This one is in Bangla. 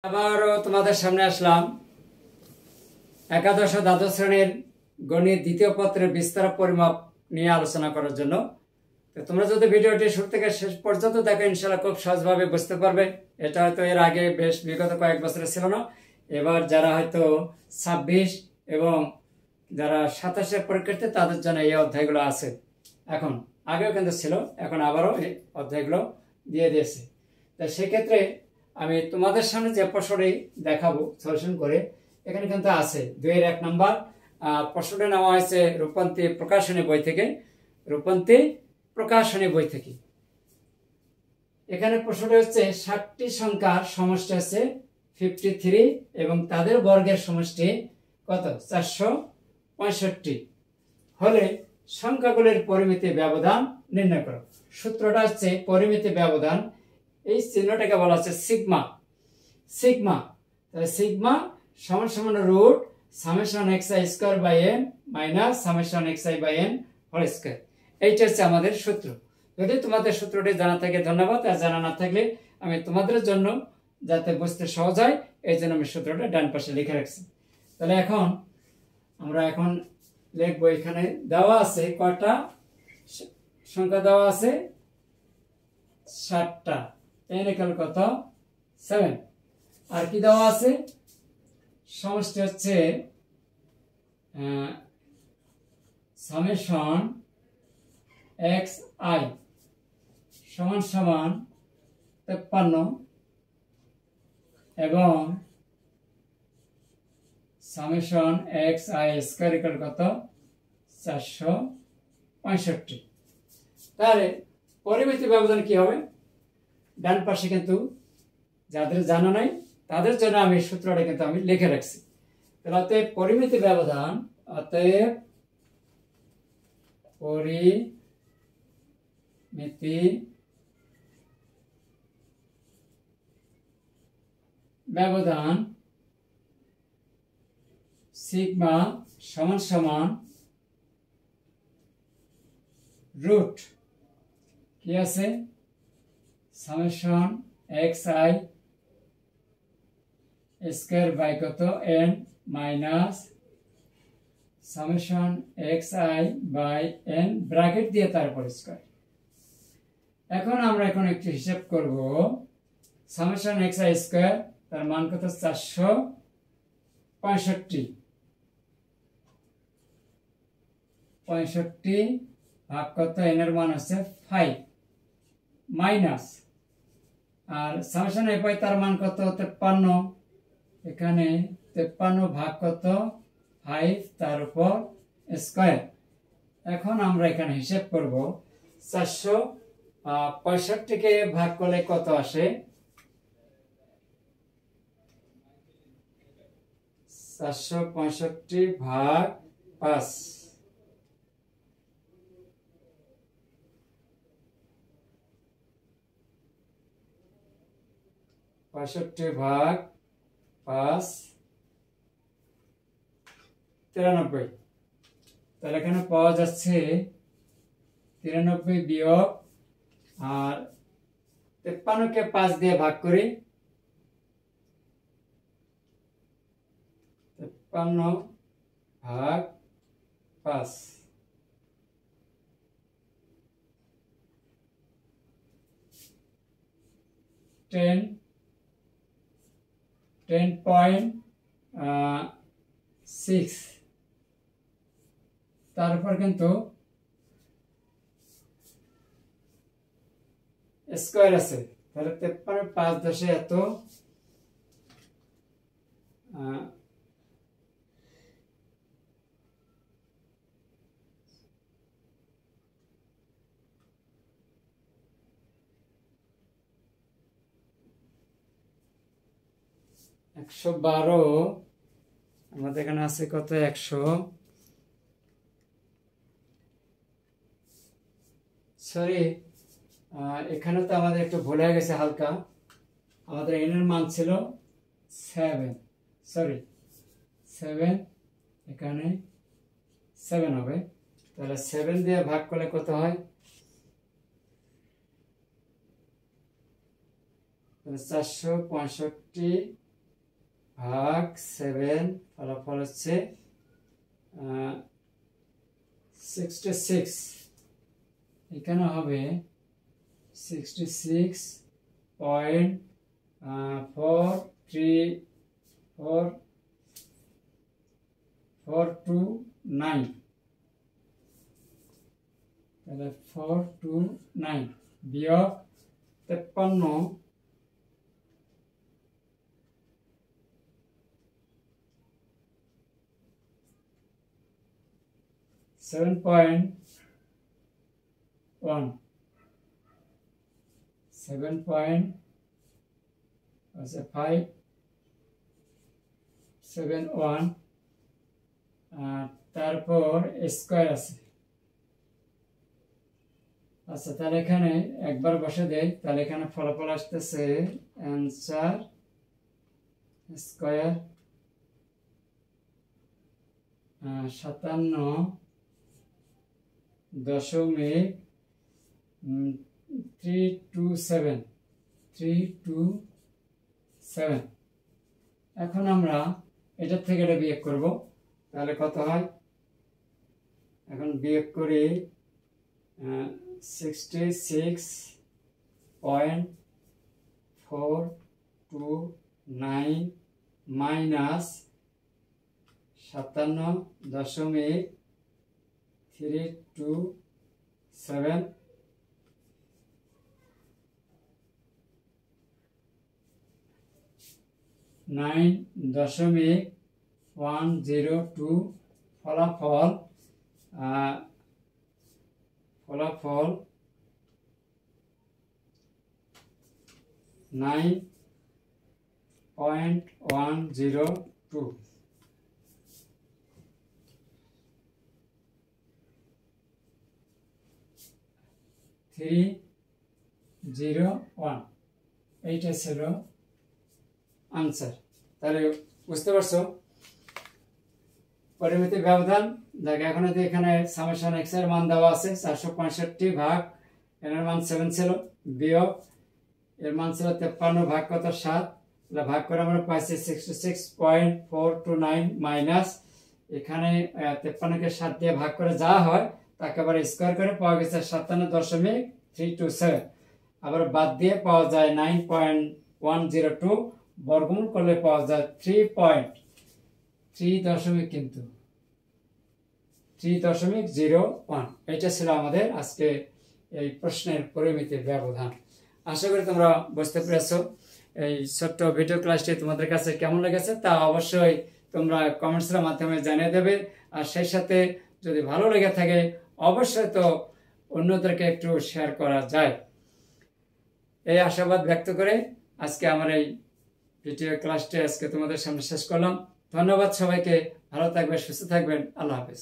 আবারও তোমাদের সামনে আসলাম একাদশ ও দ্বাদশ শ্রেণীর গণিত দ্বিতীয় পত্রের বিস্তার পরিমাপ নিয়ে আলোচনা করার জন্য। তো তোমরা যদি ভিডিওটি শুরু থেকে শেষ পর্যন্ত দেখো ইনশাআল্লাহ খুব সহজভাবে বুঝতে পারবে। এটা হয়তো এর আগে বেশ বিগত কয়েক বছরে ছিল না। এবার যারা হয়তো 26 এবং যারা 27-এর পরীক্ষার্থী তাদের জন্য এই অধ্যায়গুলো আছে। এখন আগেও কিন্তু ছিল, এখন আবারও এই অধ্যায়গুলো দিয়ে দিয়েছে। তা সেক্ষেত্রে আমি তোমাদের সামনে যে প্রশ্নটি দেখাবো সলিউশন করে, এখানে কিন্তু আছে 2-1 নম্বর প্রশ্নটি নেওয়া হয়েছে রূপন্তী প্রকাশনী বই থেকে। রূপন্তী প্রকাশনী বই থেকে এখানে প্রশ্নটি হচ্ছে 60টি সংখ্যার সমষ্টি আছে 53 এবং তাদের বর্গের সমষ্টি কত 465 হলে সংখ্যাগুলির পরিমিতি ব্যবধান নির্ণয় করো। সূত্রটা হচ্ছে পরিমিতি ব্যবধান, এই চিহ্নটাকে বলা হচ্ছে সিগমা। সিগমা সিগমা সমান সমান root summation xi square by n minus summation xi by n whole square. এইটা হচ্ছে আমাদের সূত্র। যদি তোমাদের সূত্রটি জানা থাকে ধন্যবাদ, আর জানা না থাকলে আমি তোমাদের জন্য যাতে বুঝতে সহজ হয় এই জন্য আমি সূত্রটা ডান পাশে লিখে রাখছি। তাহলে আমরা এখন লিখবো। এখানে দেওয়া আছে কয়টা সংখ্যা দেওয়া আছে 60টা, n = কত 7। আর কি দেওয়া আছে সমষ্টি হচ্ছে সামেশন xi সমান সমান 53 এবং সামেশন xi স্কয়ার = কত 465। তাহলে পরিমিতি ব্যবধান কি হবে? ডান পাশে কিন্তু যাদের জানা নাই তাদের জন্য আমি সূত্রটা কিন্তু আমি লিখে রাখছি। তাহলে অতএব পরিমিতি ব্যবধান, অতএব পরিমিতি ব্যবধান সিগমা সমান সমান রুট কি আছে সামেশন xi স্কয়ার বাই কত n minus summation xi by n bracket দিয়ে তারপর স্কয়ার। এখন আমরা একটু হিসাব করব। সামেশন xi স্কয়ার তার মান কত 465 ভাগ কত n এর মান আছে 5 মাইনাস আর সামেশন fy তার মান কত 53, এখানে 53 ভাগ কত 5 তার উপর স্কয়ার। এখন আমরা এখানে হিসাব করব 465 কে ভাগ করলে কত আসে 465 ভাগ 5 65 ভাগ 5 93। তাহলে এখানে পাওয়া যাচ্ছে 93 বিয়োগ আর 53 কে 5 দিয়ে ভাগ করি 53 ভাগ 5 10.6 তারপর কিন্তু স্কয়ার আছে। তাহলে 53 5 10 এত 112। আমাদের এখানে আছে কত 100, সরি এখানে তো আমাদের একটু ভুল হয়ে গেছে হালকা। আমাদের n এর মান ছিল 7, সরি 7, এখানে 7 হবে। তাহলে 7 দিয়ে ভাগ করলে কত হয় 465 ভাগ 7 ফলাফল হচ্ছে 66। এখানে হবে 66.43429, তাহলে 429 বিয়োগ 53 7.1 571 তারপর স্কয়ার আছে। আচ্ছা, তাহলে এখানে একবার বসে দেই, তাহলে এখানে ফলাফল আসতেছে অ্যান্সার স্কয়ার 57.327। এখন আমরা এটার থেকে এটা বিয়োগ করব, তাহলে কত হয়? এখন বিয়োগ করি 66.429 মাইনাস 57.327 9.102 ফলাফল 9.102। থ্রি 0.1 এইটা ছিল আনসার। তাহলে বুঝতে পারছো পরিমিতির ব্যবধান। দেখ এখন এখানে সামেশন এক্স এর মান দেওয়া আছে 465 ভাগ এর মান 7 ছিল, বিয়োগ এর মান ছিল 53 ভাগ কত 7, তাহলে ভাগ করে আমরা পাইছি 66.429 মাইনাস এখানে 53 কে 7 দিয়ে ভাগ করে যা হয় তাকে আবার স্কয়ার করে পাওয়া গেছে 57.327। আবার বাদ দিয়ে পাওয়া যায় 9.102, বর্গমূল করলে পাওয়া যায় 3.3 কিন্তু 3.01। এটা ছিল আমাদের আজকে এই প্রশ্নের পরিমিতির ব্যবধান। আশা করি তোমরা বুঝতে পেরেছো। এই ছোট্ট ভিডিও ক্লাসটি তোমাদের কাছে কেমন লেগেছে তা অবশ্যই তোমরা কমেন্টসের মাধ্যমে জানিয়ে দেবে। আর সেই সাথে যদি ভালো লেগে থাকে অবশ্যই তো অন্যদেরকে একটু শেয়ার করা যায়, এই আশাবাদ ব্যক্ত করে আজকে আমার এই ভিডিও ক্লাসটি আজকে তোমাদের সামনে শেষ করলাম। ধন্যবাদ সবাইকে। ভালো থাকবেন, সুস্থ থাকবেন। আল্লাহ হাফেজ।